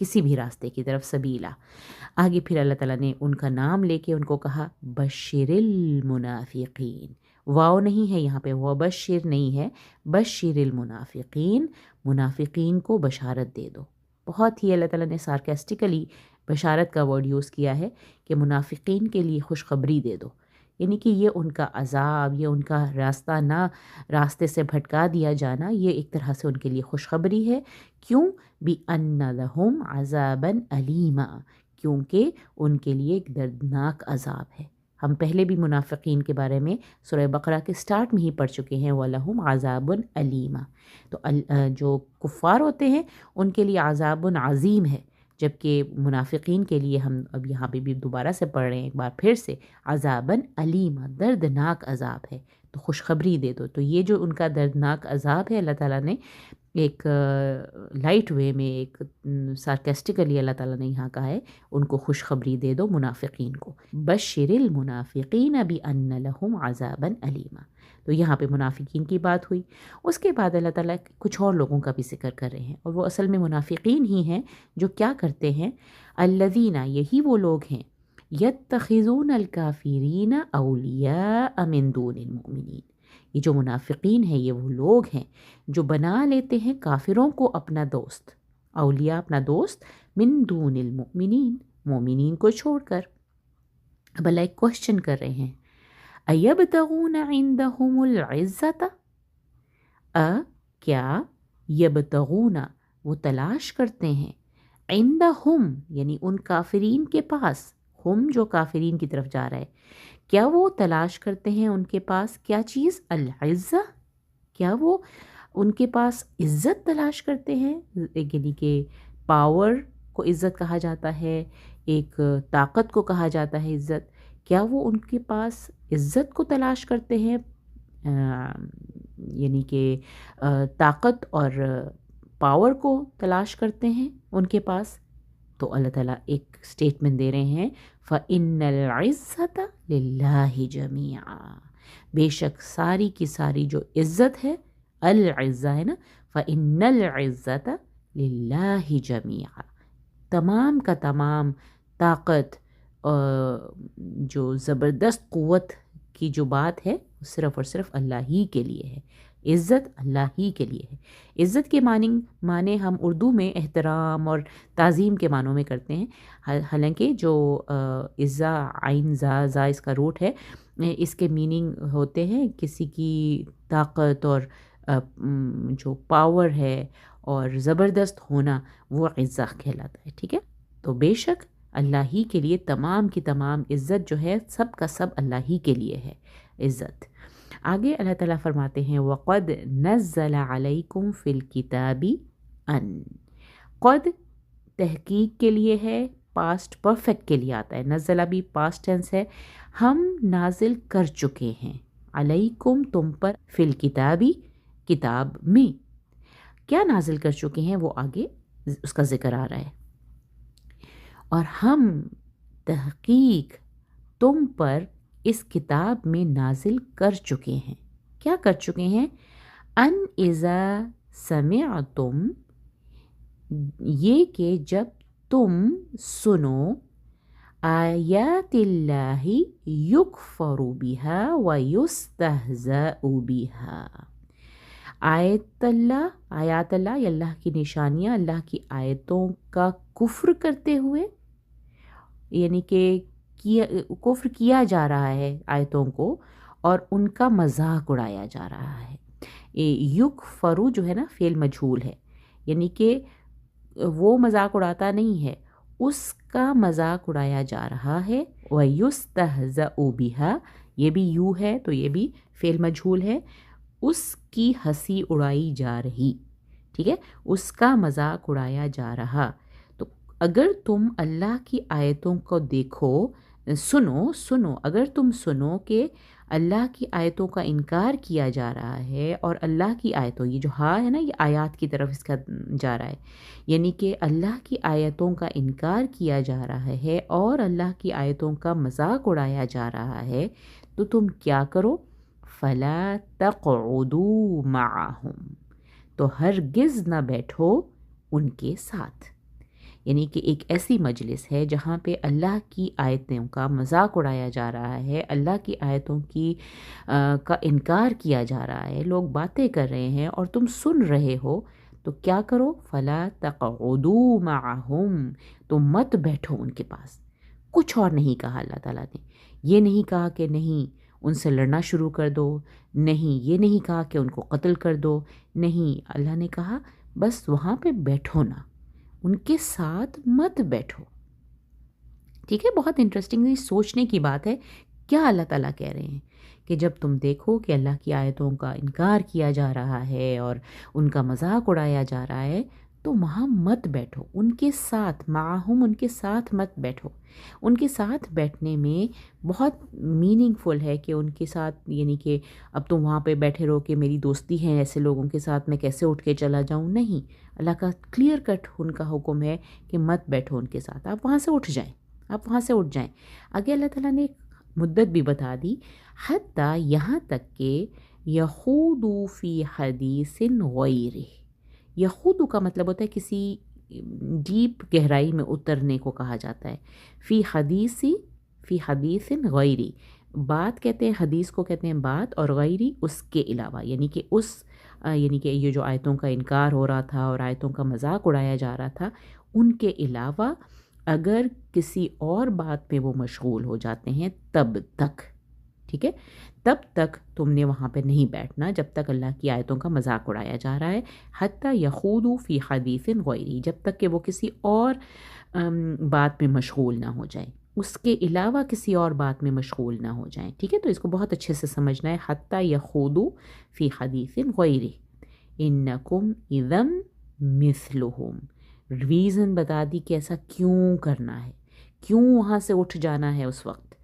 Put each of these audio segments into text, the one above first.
کسی بھی راستے کی طرف سبیلا. آگے پھر اللہ تعالیٰ نے ان کا نام لے کے ان کو کہا بشر المنافقین. واو نہیں ہے یہاں پہ، وہ بشر نہیں ہے، بشر المنافقین، منافقین کو بشارت دے دو. بہت ہی اللہ تعالیٰ نے سارکیسٹیکلی بشارت کا ورڈ یوز کیا ہے کہ منافقین کے لیے خوشخبری دے دو، یعنی کہ یہ ان کا عذاب، یہ ان کا راستے سے بھٹکا دیا جانا، یہ ایک طرح سے ان کے لیے خوشخبری ہے. کیوں؟ بِأَنَّ لَهُمْ عَذَابًا أَلِيمًا، کیونکہ ان کے لیے ایک دردناک عذاب ہے. ہم پہلے بھی منافقین کے بارے میں سورہ بقرہ کے سٹارٹ میں ہی پڑھ چکے ہیں وَلَهُمْ عَذَابٌ أَلِيمًا. تو جو کفار ہوتے ہیں ان کے لیے عذاب عظیم ہے، جبکہ منافقین کے لیے ہم اب یہاں پہ بھی دوبارہ سے پڑھ رہے ہیں ایک بار پھر سے، عذابًا علیما، دردناک عذاب ہے، تو خوشخبری دے دو. تو یہ جو ان کا دردناک عذاب ہے، اللہ تعالیٰ نے ایک لائٹ وے میں، ایک سارکیسٹیکلی اللہ تعالیٰ نے یہاں کہا ہے ان کو خوشخبری دے دو منافقین کو. بشر المنافقین بأن لہم عذابا علیما. تو یہاں پہ منافقین کی بات ہوئی. اس کے بعد اللہ تعالیٰ کچھ اور لوگوں کا بھی ذکر کر رہے ہیں، اور وہ اصل میں منافقین ہی ہیں جو کیا کرتے ہیں. الذین، یہی وہ لوگ ہیں، یتخذون الکافرین اولیاء من دون المؤمنین. یہ جو منافقین ہیں یہ وہ لوگ ہیں جو بنا لیتے ہیں کافروں کو اپنا دوست، اولیاء اپنا دوست، من دون المؤمنین، مومنین کو چھوڑ کر. اب اللہ ایک کوشچن کر رہے ہیں، ایبتغون عندہم العزت، کیا یبتغون، وہ تلاش کرتے ہیں، عندہم یعنی ان کافرین کے پاس، ہم جو کافرین کی طرف جا رہا ہے، کیا وہ تلاش کرتے ہیں ان کے پاس کیا چیز؟ العزہ، کیا وہ ان کے پاس عزت تلاش کرتے ہیں؟ یعنی کہ پاور کو عزت کہا جاتا ہے، ایک طاقت کو کہا جاتا ہے عزت. کیا وہ ان کے پاس عزت کو تلاش کرتے ہیں، یعنی کہ طاقت اور پاور کو تلاش کرتے ہیں ان کے پاس؟ تو اللہ تعالیٰ ایک سٹیٹمنٹ دے رہے ہیں، فَإِنَّ الْعِزَّةَ لِلَّهِ جَمِيعًا، بے شک ساری کی ساری جو عزت ہے، العزہ ہے نا، فَإِنَّ الْعِزَّةَ لِلَّهِ جَمِيعًا، تمام کا تمام طاقت، جو زبردست قوت کی جو بات ہے صرف اور صرف اللہ ہی کے لیے ہے. عزت اللہ ہی کے لیے ہے. عزت کے معنی ہم اردو میں احترام اور تعظیم کے معنوں میں کرتے ہیں، حالانکہ جو عزا، عین زا اس کا روٹ ہے، اس کے میننگ ہوتے ہیں کسی کی طاقت اور جو پاور ہے اور زبردست ہونا، وہ عزا کہلاتا ہے. ٹھیک ہے، تو بے شک اللہ ہی کے لیے تمام کی تمام عزت جو ہے، سب کا سب اللہ ہی کے لیے ہے عزت. آگے اللہ تعالیٰ فرماتے ہیں وَقَدْ نَزَّلَ عَلَيْكُمْ فِي الْكِتَابِ أَن، قد تحقیق کے لیے ہے، پاسٹ پرفیکٹ کے لیے آتا ہے، نزلہ بھی پاسٹ ٹینس ہے، ہم نازل کر چکے ہیں، علیکم تم پر، فی الکتابی کتاب میں. کیا نازل کر چکے ہیں وہ آگے اس کا ذکر آ رہا ہے. اور ہم تحقیق تم پر اس کتاب میں نازل کر چکے ہیں. کیا کر چکے ہیں؟ ان اذا سمعتم، یہ کہ جب تم سنو، آیات اللہ یکفر بها ویستہزأ بها، آیات اللہ یا اللہ کی نشانیاں، اللہ کی آیتوں کا کفر کرتے ہوئے، یعنی کہ کفر کیا جا رہا ہے آیتوں کو اور ان کا مذاق اڑایا جا رہا ہے. یکفرو جو ہے نا فعل مجہول ہے، یعنی کہ وہ مذاق اڑاتا نہیں ہے، اس کا مذاق اڑایا جا رہا ہے. وَيُسْتَهْزَأُ بِهَا، یہ بھی یو ہے تو یہ بھی فعل مجہول ہے، اس کی ہنسی اڑائی جا رہی. ٹھیک ہے، اس کا مذاق اڑایا جا رہا. تو اگر تم اللہ کی آیتوں کو دیکھو، سنو، اگر تم سنو کہ اللہ کی آیتوں کا انکار کیا جا رہا ہے، اور اللہ کی آیتوں، یہ جو ہاں ہے نا، یہ آیات کی طرف اس کا جا رہا ہے، یعنی کہ اللہ کی آیتوں کا انکار کیا جا رہا ہے اور اللہ کی آیتوں کا مذاق اڑایا جا رہا ہے، تو تم کیا کرو؟ فَلَا تَقْعُدُوا مَعَهُمْ، تو ہرگز نہ بیٹھو ان کے ساتھ. یعنی کہ ایک ایسی مجلس ہے جہاں پہ اللہ کی آیتوں کا مذاق اڑایا جا رہا ہے، اللہ کی آیتوں کی کا انکار کیا جا رہا ہے، لوگ باتیں کر رہے ہیں اور تم سن رہے ہو، تو کیا کرو؟ فلا تقعدوا معہم، تم مت بیٹھو ان کے پاس۔ کچھ اور نہیں کہا اللہ تعالیٰ نے، یہ نہیں کہا کہ نہیں ان سے لڑنا شروع کر دو، نہیں یہ نہیں کہا کہ ان کو قتل کر دو، نہیں، اللہ نے کہا بس وہاں پہ بیٹھو نا، ان کے ساتھ مت بیٹھو۔ ٹھیک ہے، بہت انٹرسٹنگلی سوچنے کی بات ہے، کیا اللہ تعالیٰ کہہ رہے ہیں کہ جب تم دیکھو کہ اللہ کی آیتوں کا انکار کیا جا رہا ہے اور ان کا مذاق اڑایا جا رہا ہے تو وہاں مت بیٹھو، ان کے ساتھ، معہم، ان کے ساتھ مت بیٹھو۔ ان کے ساتھ بیٹھنے میں بہت میننگ فل ہے کہ ان کے ساتھ، یعنی کہ اب تم وہاں پہ بیٹھے رہو کہ میری دوستی ہے ایسے لوگوں کے ساتھ میں کیسے اٹھ کے چلا جاؤں، نہیں، اللہ کا کلیئر کٹ ان کا حکم ہے کہ مت بیٹھو ان کے ساتھ، آپ وہاں سے اٹھ جائیں، آپ وہاں سے اٹھ جائیں۔ آگے اللہ تعالیٰ نے ایک مدت بھی بتا دی، حتیٰ یہاں تک کہ یخوضوا فی حدیث غیرہ۔ یخوض کا مطلب ہوتا ہے کسی ڈیپ گہرائی میں اترنے کو کہا جاتا ہے۔ فی حدیث غیری، بات کہتے ہیں، حدیث کو کہتے ہیں بات، اور غیری اس کے علاوہ، یعنی کہ یعنی کہ یہ جو آیتوں کا انکار ہو رہا تھا اور آیتوں کا مذاق اڑایا جا رہا تھا، ان کے علاوہ اگر کسی اور بات پہ وہ مشغول ہو جاتے ہیں تب تک، ٹھیک ہے، تب تک تم نے وہاں پہ نہیں بیٹھنا جب تک اللہ کی آیتوں کا مذاق اڑایا جا رہا ہے۔ حتیٰ یخوضوا فی حدیث غیری، جب تک کہ وہ کسی اور بات میں مشغول نہ ہو جائیں، اس کے علاوہ کسی اور بات میں مشغول نہ ہو جائیں، ٹھیک ہے، تو اس کو بہت اچھے سے سمجھنا ہے، حتیٰ یخوضوا فی حدیث غیری انکم اذا مثلہم۔ ریزن بتا دی کہ ایسا کیوں کرنا ہے، کیوں وہاں سے اٹھ جانا ہے اس وقت،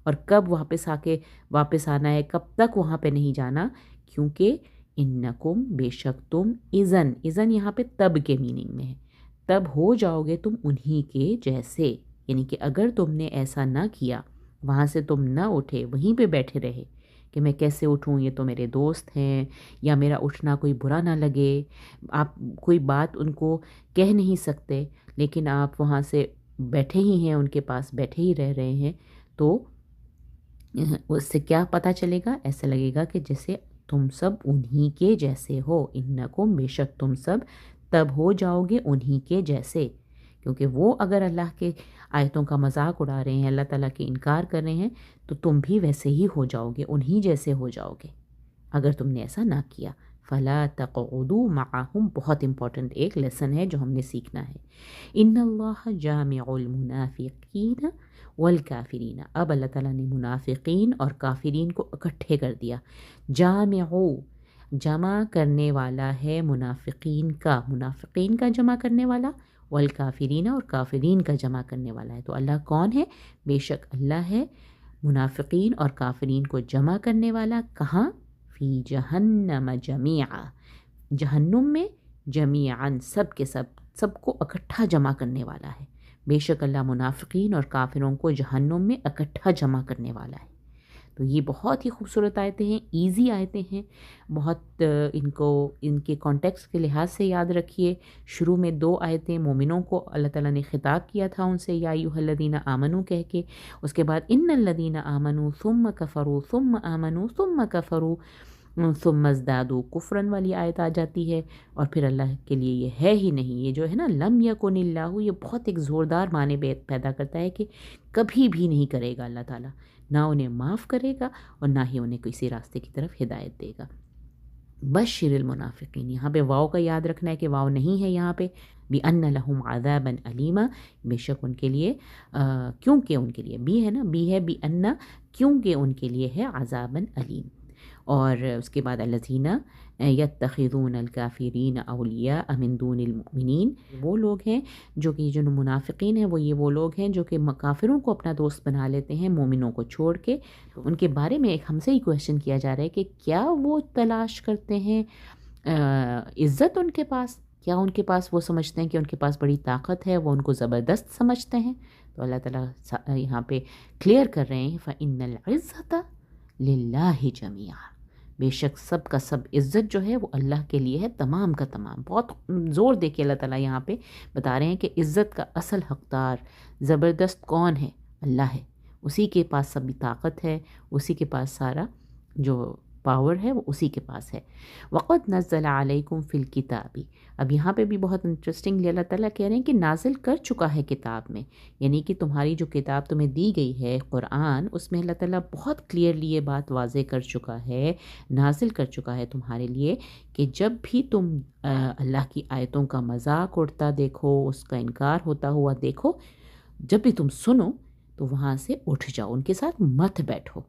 اور کب واپس آنا ہے، کب تک وہاں پہ نہیں جانا، کیونکہ انکم، بے شک تم، اذن یہاں پہ تب کے میننگ میں ہے، تب ہو جاؤ گے تم انہی کے جیسے، یعنی کہ اگر تم نے ایسا نہ کیا، وہاں سے تم نہ اٹھے، وہیں پہ بیٹھے رہے کہ میں کیسے اٹھوں، یہ تو میرے دوست ہیں، یا میرا اٹھنا کوئی برا نہ لگے، آپ کوئی بات ان کو کہہ نہیں سکتے لیکن آپ وہاں سے بیٹھے ہی ہیں، ان کے پاس بیٹھے ہی رہ رہے ہیں، تو اس سے کیا پتہ چلے گا؟ ایسا لگے گا کہ جیسے تم سب انہی کے جیسے ہو، انکم، بے شک تم سب، تب ہو جاؤ گے انہی کے جیسے، کیونکہ وہ اگر اللہ کے آیتوں کا مذاق اڑا رہے ہیں، اللہ تعالیٰ کے انکار کر رہے ہیں، تو تم بھی ویسے ہی ہو جاؤ گے، انہی جیسے ہو جاؤ گے اگر تم نے ایسا نہ کیا۔ فلا تقعدوا معہم، بہت امپورٹنٹ ایک لیسن ہے جو ہم نے سیکھنا ہے۔ ان اللہ جامع المنافقین والکافرین، اب اللہ تعالیٰ نے منافقین اور کافرین کو اکٹھے کر دیا۔ جمع کرنے والا ہے منافقین کا جمع کرنے والا، والکافرین، اور کافرین کا جمع کرنے والا ہے۔ تو اللہ کون ہے؟ بے شک اللہ ہے منافقین اور کافرین کو جمع کرنے والا، کہاں؟ فی جہنم جمیعا، جہنم میں، جمیعاً، سب کے سب کو اکٹھا جمع کرنے والا ہے۔ بے شک اللہ منافقین اور کافروں کو جہنم میں اکٹھا جمع کرنے والا ہے۔ تو یہ بہت ہی خوبصورت آیتیں ہیں، ایزی آیتیں ہیں، بہت ان کے کانٹیکسٹ کے لحاظ سے یاد رکھیے۔ شروع میں 2 آیتیں مومنوں کو اللہ تعالیٰ نے خطاب کیا تھا ان سے، یا ایھا الذین آمنوا کہہ کے، اس کے بعد ان الذین آمنوا ثم کفروا ثم آمنوا ثم کفروا ثم ازدادوا کفرا والی آیت آ جاتی ہے، اور پھر اللہ کے لیے یہ ہے ہی نہیں، یہ جو ہے نا لم یکن اللہ، یہ بہت ایک زوردار معنی پیدا کرتا ہے کہ کبھی بھی نہیں کرے گا اللہ تعالیٰ، نہ انہیں معاف کرے گا اور نہ ہی انہیں کسی راستے کی طرف ہدایت دے گا۔ بشر المنافقین، یہاں پہ واو کا یاد رکھنا ہے کہ واو نہیں ہے یہاں پہ، بِأَنَّ لَهُمْ عَذَابًا أَلِيمًا، بے شک ان کے لیے، کیونکہ ان کے لیے، بی ہے نا، بی ہے بِأَنَّ، کیونکہ ان کے لیے ہے عذابًا علیم۔ اور اس کے بعد الذین یتخذون الکافرین اولیاء من دون المؤمنین، وہ لوگ ہیں جو کہ جو منافقین ہیں، وہ لوگ ہیں جو کہ کافروں کو اپنا دوست بنا لیتے ہیں مومنوں کو چھوڑ کے۔ ان کے بارے میں ایک ہم سے ہی کویشچن کیا جا رہا ہے کہ کیا وہ تلاش کرتے ہیں عزت ان کے پاس، کیا ان کے پاس وہ سمجھتے ہیں کہ ان کے پاس بڑی طاقت ہے، وہ ان کو زبردست سمجھتے ہیں؟ تو اللہ تعالیٰ یہاں پہ کلیئر کر رہے ہیں، فَإِنَّ الْعِزَّةَ لِلَّهِ جَمِيعًا، بے شک سب کا سب عزت جو ہے وہ اللہ کے لیے ہے، تمام کا تمام۔ بہت زور دے کے اللہ تعالیٰ یہاں پہ بتا رہے ہیں کہ عزت کا اصل حقدار زبردست کون ہے؟ اللہ ہے، اسی کے پاس سبھی طاقت ہے، اسی کے پاس سارا جو پاور ہے وہ اسی کے پاس ہے۔ وقد نزل علیکم فی الکتاب، اب یہاں پہ بھی بہت انٹرسٹنگ اللہ تعالیٰ کہہ رہے ہیں کہ نازل کر چکا ہے کتاب میں، یعنی کہ تمہاری جو کتاب تمہیں دی گئی ہے قرآن، اس میں اللہ تعالیٰ بہت کلیئرلی یہ بات واضح کر چکا ہے، نازل کر چکا ہے تمہارے لیے کہ جب بھی تم اللہ کی آیتوں کا مذاق اڑتا دیکھو، اس کا انکار ہوتا ہوا دیکھو، جب بھی تم سنو تو وہاں سے اٹھ جاؤ، ان کے ساتھ مت بیٹھو،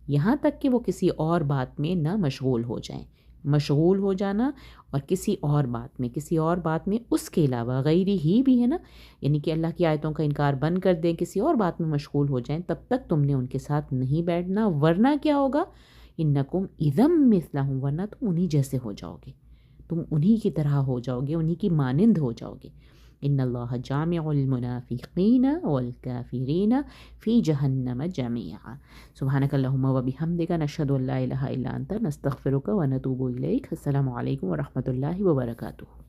یہاں تک کہ وہ کسی اور بات میں نہ مشغول ہو جائیں۔ مشغول ہو جانا اور کسی اور بات میں اس کے علاوہ غیری ہی بھی ہے نا، یعنی کہ اللہ کی آیتوں کا انکار بند کر دیں، کسی اور بات میں مشغول ہو جائیں، تب تک تم نے ان کے ساتھ نہیں بیٹھنا، ورنہ کیا ہوگا؟ انکم اذم مثلہم، ورنہ تم انہی جیسے ہو جاؤ گے، تم انہی کی طرح ہو جاؤ گے، انہی کی مانند ہو جاؤ گے۔ ان اللہ جامع المنافقین والکافرین فی جہنم جميعا۔ سبحانک اللہم و بحمدک، نشہد ان لا الہ الا انت، نستغفرک و نتوب الیک۔ السلام علیکم ورحمۃ اللہ وبرکاتہ۔